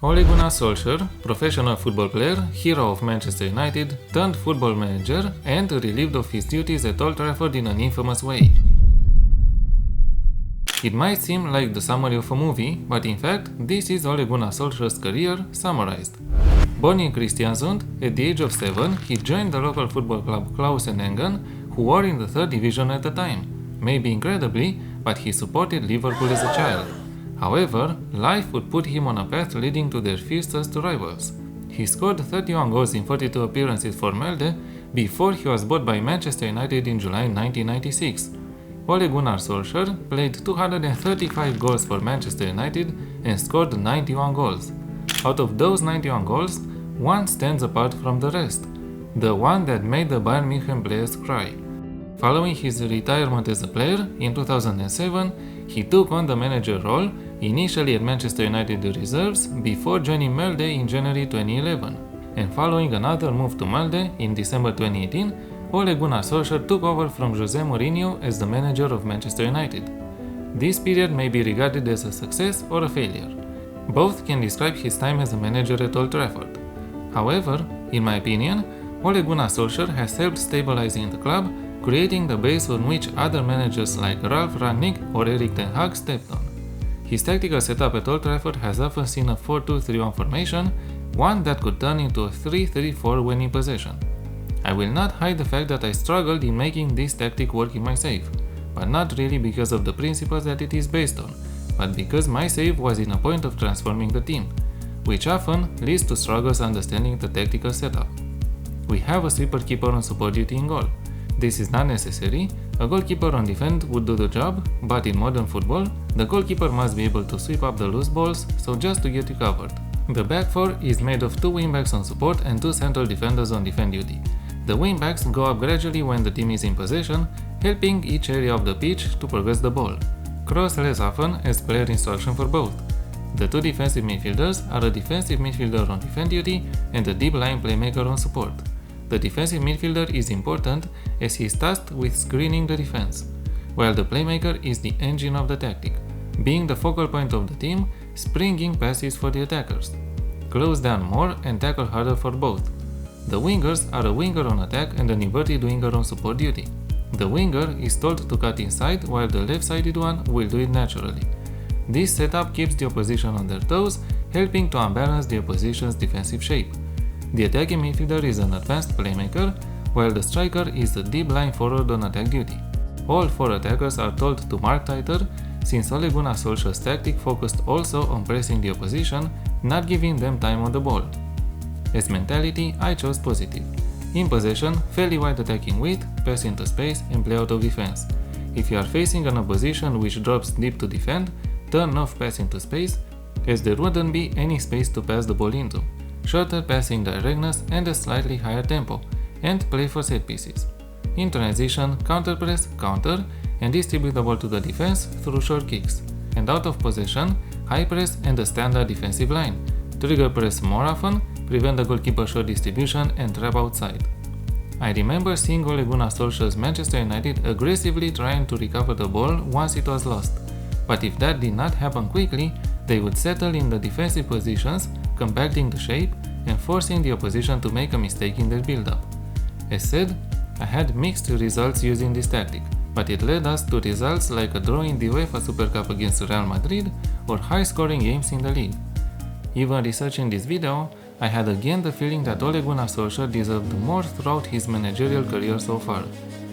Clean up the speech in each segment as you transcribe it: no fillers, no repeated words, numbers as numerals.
Ole Gunnar Solskjaer, professional football player, hero of Manchester United, turned football manager, and relieved of his duties at Old Trafford in an infamous way. It might seem like the summary of a movie, but in fact, this is Ole Gunnar Solskjaer's career summarized. Born in Kristiansund, at the age of 7, he joined the local football club Klausenengen, who were in the 3rd division at the time. Maybe incredibly, but he supported Liverpool as a child. However, life would put him on a path leading to their fiercest rivals. He scored 31 goals in 42 appearances for Melde before he was bought by Manchester United in July 1996. Ole Gunnar Solskjaer played 235 goals for Manchester United and scored 91 goals. Out of those 91 goals, one stands apart from the rest, the one that made the Bayern München players cry. Following his retirement as a player, in 2007, he took on the manager role, initially at Manchester United Reserves, before joining Melde in January 2011. And following another move to Melde in December 2018, Ole Gunnar Solskjaer took over from Jose Mourinho as the manager of Manchester United. This period may be regarded as a success or a failure. Both can describe his time as a manager at Old Trafford. However, in my opinion, Ole Gunnar Solskjaer has helped stabilizing the club, creating the base on which other managers like Ralf Rangnick or Erik ten Hag stepped on. His tactical setup at Old Trafford has often seen a 4-2-3-1 formation, one that could turn into a 3-3-4 when in possession. I will not hide the fact that I struggled in making this tactic work in my save, but not really because of the principles that it is based on, but because my save was in a point of transforming the team, which often leads to struggles understanding the tactical setup. We have a sweeper keeper on support duty in goal. This is not necessary, a goalkeeper on defend would do the job, but in modern football, the goalkeeper must be able to sweep up the loose balls, so just to get you covered. The back four is made of 2 wingbacks on support and 2 central defenders on defend duty. The wingbacks go up gradually when the team is in possession, helping each area of the pitch to progress the ball. Cross less often as player instruction for both. The 2 defensive midfielders are a defensive midfielder on defend duty and a deep line playmaker on support. The defensive midfielder is important as he is tasked with screening the defense, while the playmaker is the engine of the tactic, being the focal point of the team, springing passes for the attackers. Close down more and tackle harder for both. The wingers are a winger on attack and an inverted winger on support duty. The winger is told to cut inside while the left-sided one will do it naturally. This setup keeps the opposition on their toes, helping to unbalance the opposition's defensive shape. The attacking midfielder is an advanced playmaker, while the striker is a deep line forward on attack duty. All 4 attackers are told to mark tighter, since Ole Gunnar Solskjaer's tactic focused also on pressing the opposition, not giving them time on the ball. As mentality, I chose positive. In possession, fairly wide attacking width, pass into space and play out of defense. If you are facing an opposition which drops deep to defend, turn off pass into space, as there wouldn't be any space to pass the ball into. Shorter passing directness and a slightly higher tempo, and play for set pieces. In transition, counter press, counter, and distribute the ball to the defense through short kicks. And out of possession, high press and a standard defensive line. Trigger press more often, prevent the goalkeeper short distribution and trap outside. I remember seeing Ole Gunnar Solskjaer's Manchester United aggressively trying to recover the ball once it was lost. But if that did not happen quickly, they would settle in the defensive positions, compacting the shape and forcing the opposition to make a mistake in their build-up. As said, I had mixed results using this tactic, but it led us to results like a draw in the UEFA Super Cup against Real Madrid or high-scoring games in the league. Even researching this video, I had again the feeling that Ole Gunnar Solskjaer deserved more throughout his managerial career so far,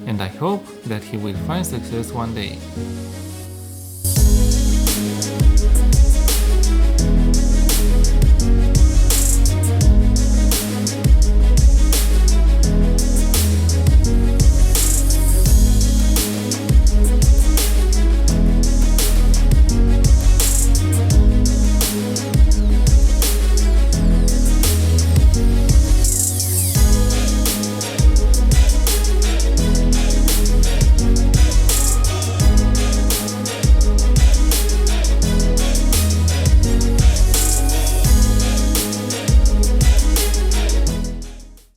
and I hope that he will find success one day.